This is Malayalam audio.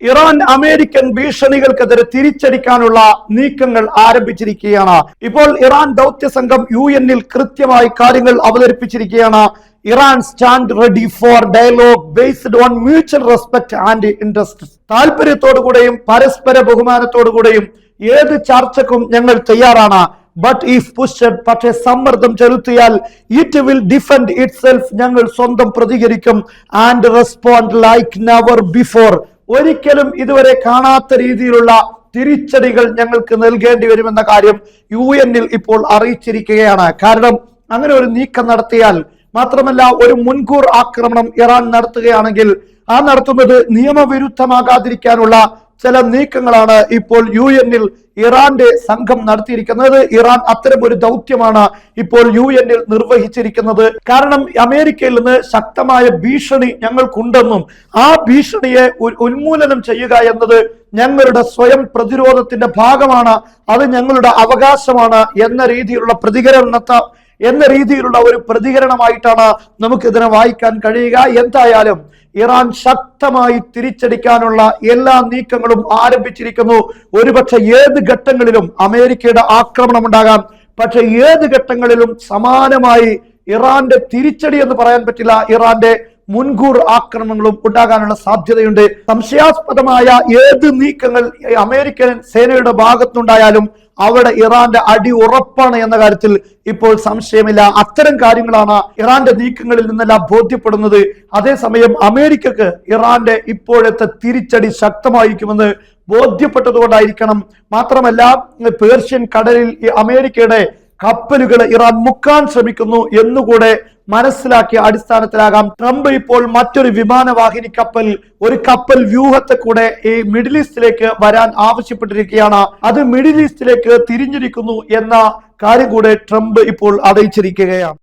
ഇറാൻ അമേരിക്കൻ ഭീഷണികൾക്കെതിരെ തിരിച്ചടിക്കാനുള്ള നീക്കങ്ങൾ ആരംഭിച്ചിരിക്കുകയാണ്. ഇപ്പോൾ ഇറാൻ ദൗത്യ സംഘം UN-ൽ കൃത്യമായി കാര്യങ്ങൾ അവതരിപ്പിച്ചിരിക്കുകയാണ്. Iran stand ready for dialogue based on mutual respect and interest. താല്പര്യത്തോടുകൂടെയും പരസ്പര ബഹുമാനത്തോടുകൂടെയും ഏത് ചർച്ചക്കും ഞങ്ങൾ തയ്യാറാണ്. ബട്ട് ഇഫ് പുഷ്ഡ്, പക്ഷേ സമ്മർദ്ദം ചെലുത്തിയാൽ it will defend itself, ഞങ്ങൾ സ്വന്തം പ്രതികരിക്കും. And respond like never before, ഒരിക്കലും ഇതുവരെ കാണാത്ത രീതിയിലുള്ള തിരിച്ചടികൾ ഞങ്ങൾക്ക് നൽകേണ്ടി വരുമെന്ന കാര്യം UN-ൽ ഇപ്പോൾ അറിയിച്ചിരിക്കുകയാണ്. കാരണം അങ്ങനെ ഒരു നീക്കം നടത്തിയാൽ, മാത്രമല്ല ഒരു മുൻകൂർ ആക്രമണം ഇറാൻ നടത്തുകയാണെങ്കിൽ ആ നടത്തുന്നത് നിയമവിരുദ്ധമാകാതിരിക്കാനുള്ള ചില നീക്കങ്ങളാണ് ഇപ്പോൾ UN-ൽ ഇറാന്റെ സംഘം നടത്തിയിരിക്കുന്നത്. ഇറാൻ അത്തരം ഒരു ദൗത്യമാണ് ഇപ്പോൾ UN-ൽ നിർവഹിച്ചിരിക്കുന്നത്. കാരണം അമേരിക്കയിൽ നിന്ന് ശക്തമായ ഭീഷണി ഞങ്ങൾക്കുണ്ടെന്നും ആ ഭീഷണിയെ ഉന്മൂലനം ചെയ്യുക എന്നത് ഞങ്ങളുടെ സ്വയം പ്രതിരോധത്തിന്റെ ഭാഗമാണ്, അത് ഞങ്ങളുടെ അവകാശമാണ് എന്ന രീതിയിലുള്ള ഒരു പ്രതികരണമായിട്ടാണ് നമുക്ക് ഇതിനെ വായിക്കാൻ കഴിയുക. എന്തായാലും ഇറാൻ ശക്തമായി തിരിച്ചടിക്കാനുള്ള എല്ലാ നീക്കങ്ങളും ആരംഭിച്ചിരിക്കുന്നു. ഒരുപക്ഷെ ഏത് ഘട്ടങ്ങളിലും അമേരിക്കയുടെ ആക്രമണം ഉണ്ടാകാം, പക്ഷെ ഏത് ഘട്ടങ്ങളിലും സമാനമായി ഇറാന്റെ തിരിച്ചടി എന്ന് പറയാൻ പറ്റില്ല, ഇറാന്റെ മുൻകൂർ ആക്രമണങ്ങളും ഉണ്ടാകാനുള്ള സാധ്യതയുണ്ട്. സംശയാസ്പദമായ ഏത് നീക്കങ്ങൾ അമേരിക്കൻ സേനയുടെ ഭാഗത്തുണ്ടായാലും അവിടെ ഇറാന്റെ അടി ഉറപ്പാണ് എന്ന കാര്യത്തിൽ ഇപ്പോൾ സംശയമില്ല. അത്തരം കാര്യങ്ങളാണ് ഇറാന്റെ നീക്കങ്ങളിൽ നിന്നെല്ലാം ബോധ്യപ്പെടുന്നത്. അതേസമയം അമേരിക്കക്ക് ഇറാന്റെ ഇപ്പോഴത്തെ തിരിച്ചടി ശക്തമായിരിക്കുമെന്ന് ബോധ്യപ്പെട്ടതുകൊണ്ടായിരിക്കണം. മാത്രമല്ല, പേർഷ്യൻ കടലിൽ അമേരിക്കയുടെ കപ്പലുകളെ ഇറാൻ മുക്കാൻ ശ്രമിക്കുന്നു എന്നുകൂടെ മനസ്സിലാക്കിയ അടിസ്ഥാനത്തിലാകാം ട്രംപ് ഇപ്പോൾ മറ്റൊരു വിമാനവാഹിനി ഒരു കപ്പൽ വ്യൂഹത്തെ കൂടെ ഈ മിഡിൽ ഈസ്റ്റിലേക്ക് വരാൻ ആവശ്യപ്പെട്ടിരിക്കുകയാണ്. അത് മിഡിൽ ഈസ്റ്റിലേക്ക് തിരിഞ്ഞിരിക്കുന്നു എന്ന കാര്യം കൂടെ ട്രംപ് ഇപ്പോൾ അറിയിച്ചിരിക്കുകയാണ്.